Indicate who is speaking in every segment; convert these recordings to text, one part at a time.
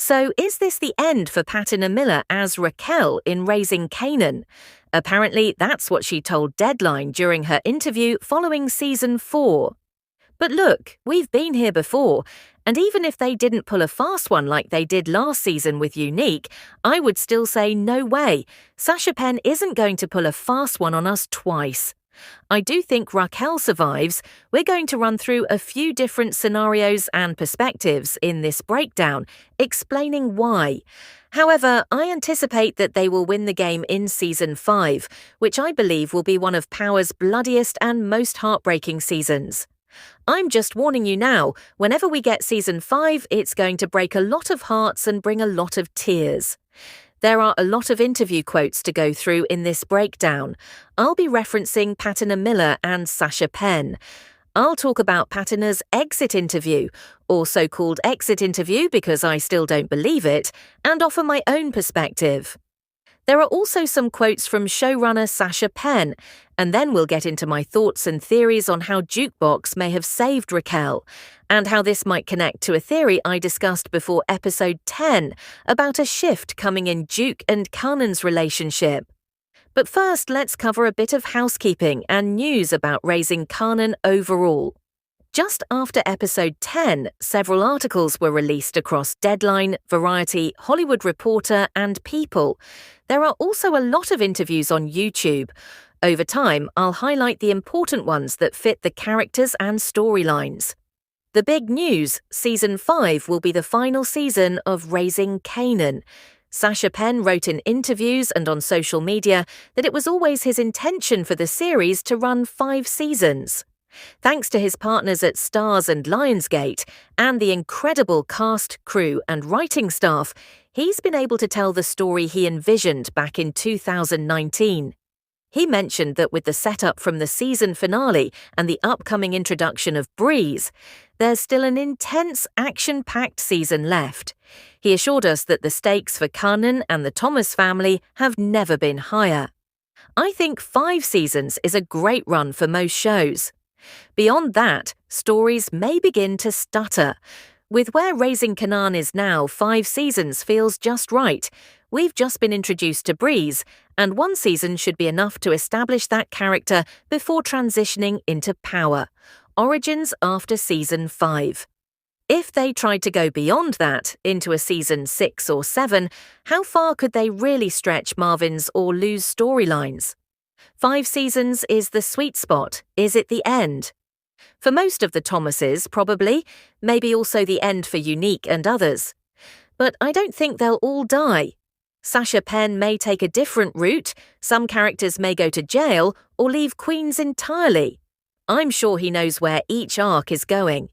Speaker 1: So is this the end for Patina Miller as Raquel in Raising Kanan? Apparently, that's what she told Deadline during her interview following season 4. But look, we've been here before, and even if they didn't pull a fast one like they did last season with Unique, I would still say no way. Sasha Penn isn't going to pull a fast one on us twice. I do think Raquel survives. We're going to run through a few different scenarios and perspectives in this breakdown, explaining why. However, I anticipate that they will win the game in Season 5, which I believe will be one of Power's bloodiest and most heartbreaking seasons. I'm just warning you now, whenever we get Season 5, it's going to break a lot of hearts and bring a lot of tears. There are a lot of interview quotes to go through in this breakdown. I'll be referencing Patina Miller and Sasha Penn. I'll talk about Patina's exit interview, also called exit interview because I still don't believe it, and offer my own perspective. There are also some quotes from showrunner Sasha Penn, and then we'll get into my thoughts and theories on how Jukebox may have saved Raquel, and how this might connect to a theory I discussed before episode 10 about a shift coming in Duke and Kanan's relationship. But first, let's cover a bit of housekeeping and news about Raising Kanan overall. Just after episode 10, several articles were released across Deadline, Variety, Hollywood Reporter, and People. There are also a lot of interviews on YouTube. Over time, I'll highlight the important ones that fit the characters and storylines. The big news, Season 5 will be the final season of Raising Kanan. Sasha Penn wrote in interviews and on social media that it was always his intention for the series to run 5 seasons. Thanks to his partners at Starz and Lionsgate and the incredible cast, crew, and writing staff, he's been able to tell the story he envisioned back in 2019. He mentioned that with the setup from the season finale and the upcoming introduction of Breeze, there's still an intense, action-packed season left. He assured us that the stakes for Kanan and the Thomas family have never been higher. I think 5 seasons is a great run for most shows. Beyond that, stories may begin to stutter. With where Raising Kanan is now, 5 seasons feels just right. We've just been introduced to Breeze, and 1 season should be enough to establish that character before transitioning into Power. Origins after Season 5. If they tried to go beyond that, into a Season 6 or 7, how far could they really stretch Marvin's or Lou's storylines? 5 seasons is the sweet spot. Is it the end? For most of the Thomases, probably. Maybe also the end for Unique and others. But I don't think they'll all die. Sasha Penn may take a different route, some characters may go to jail or leave Queens entirely. I'm sure he knows where each arc is going.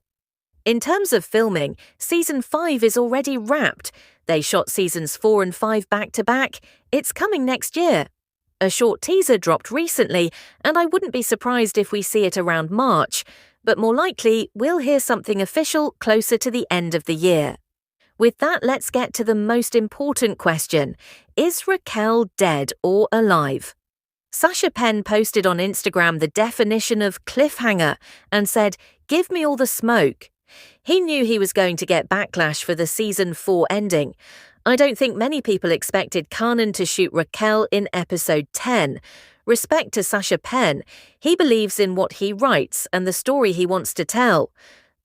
Speaker 1: In terms of filming, Season 5 is already wrapped. They shot Seasons 4 and 5 back-to-back. It's coming next year. A short teaser dropped recently, and I wouldn't be surprised if we see it around March, but more likely we'll hear something official closer to the end of the year. With that, let's get to the most important question. Is Raquel dead or alive? Sasha Penn posted on Instagram the definition of cliffhanger and said, "Give me all the smoke." He knew he was going to get backlash for the Season 4 ending. I don't think many people expected Kanan to shoot Raquel in episode 10. Respect to Sasha Penn, he believes in what he writes and the story he wants to tell.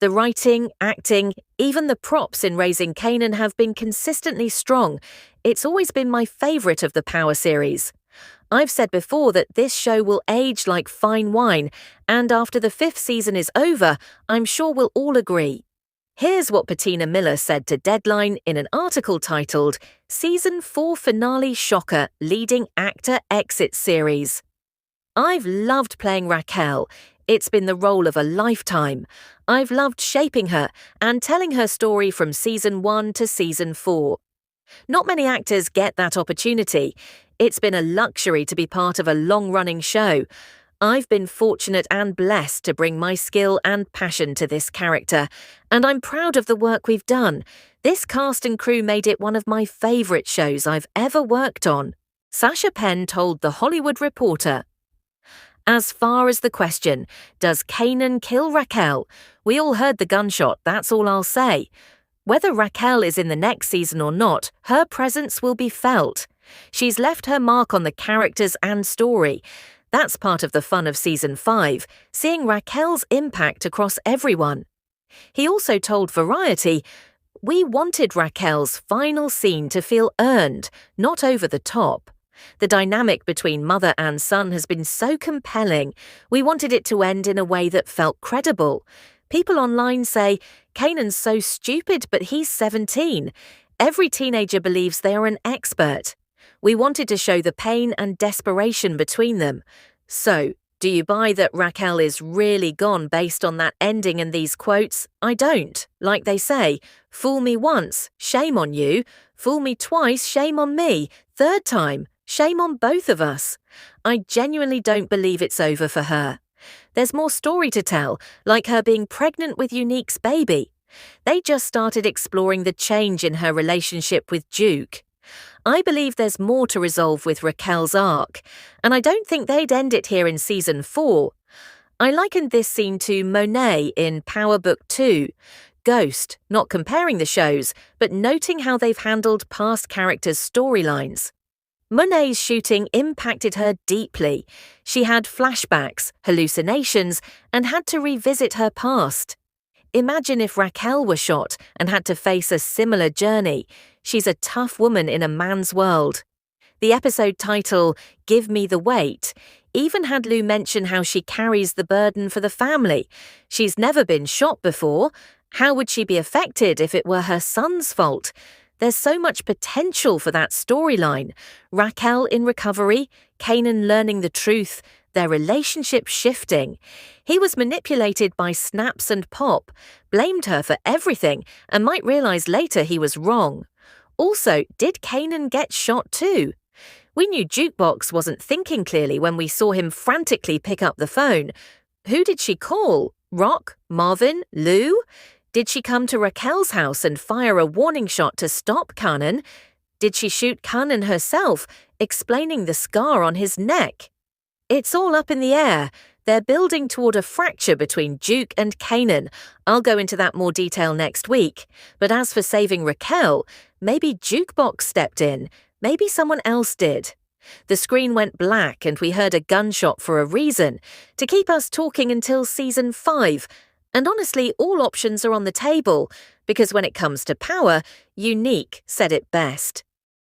Speaker 1: The writing, acting, even the props in Raising Kanan have been consistently strong. It's always been my favourite of the Power series. I've said before that this show will age like fine wine, and after the 5th season is over, I'm sure we'll all agree. Here's what Patina Miller said to Deadline in an article titled, Season 4 Finale Shocker Leading Actor Exit Series. I've loved playing Raquel. It's been the role of a lifetime. I've loved shaping her and telling her story from Season 1 to Season 4. Not many actors get that opportunity. It's been a luxury to be part of a long-running show. I've been fortunate and blessed to bring my skill and passion to this character, and I'm proud of the work we've done. This cast and crew made it one of my favourite shows I've ever worked on. Sasha Penn told The Hollywood Reporter. As far as the question, does Kanan kill Raquel? We all heard the gunshot, that's all I'll say. Whether Raquel is in the next season or not, her presence will be felt. She's left her mark on the characters and story. That's part of the fun of season 5, seeing Raquel's impact across everyone. He also told Variety, "We wanted Raquel's final scene to feel earned, not over the top. The dynamic between mother and son has been so compelling. We wanted it to end in a way that felt credible. People online say, Kanan's so stupid, but he's 17. Every teenager believes they are an expert. We wanted to show the pain and desperation between them. So, do you buy that Raquel is really gone based on that ending and these quotes? I don't. Like they say, fool me once, shame on you. Fool me twice, shame on me. Third time, shame on both of us. I genuinely don't believe it's over for her. There's more story to tell, like her being pregnant with Unique's baby. They just started exploring the change in her relationship with Duke. I believe there's more to resolve with Raquel's arc, and I don't think they'd end it here in season 4. I likened this scene to Monet in Power Book 2, Ghost, not comparing the shows, but noting how they've handled past characters' storylines. Monet's shooting impacted her deeply. She had flashbacks, hallucinations, and had to revisit her past. Imagine if Raquel were shot and had to face a similar journey. She's a tough woman in a man's world. The episode title, Give Me the Weight, even had Lou mention how she carries the burden for the family. She's never been shot before. How would she be affected if it were her son's fault? There's so much potential for that storyline. Raquel in recovery, Kanan learning the truth, their relationship shifting. He was manipulated by snaps and pop, blamed her for everything, and might realize later he was wrong. Also, did Kanan get shot too? We knew Jukebox wasn't thinking clearly when we saw him frantically pick up the phone. Who did she call? Rock? Marvin? Lou? Did she come to Raquel's house and fire a warning shot to stop Kanan? Did she shoot Kanan herself, explaining the scar on his neck? It's all up in the air. They're building toward a fracture between Duke and Kanan. I'll go into that more detail next week. But as for saving Raquel, maybe Jukebox stepped in. Maybe someone else did. The screen went black and we heard a gunshot for a reason, to keep us talking until season 5. And honestly, all options are on the table, because when it comes to power, Unique said it best.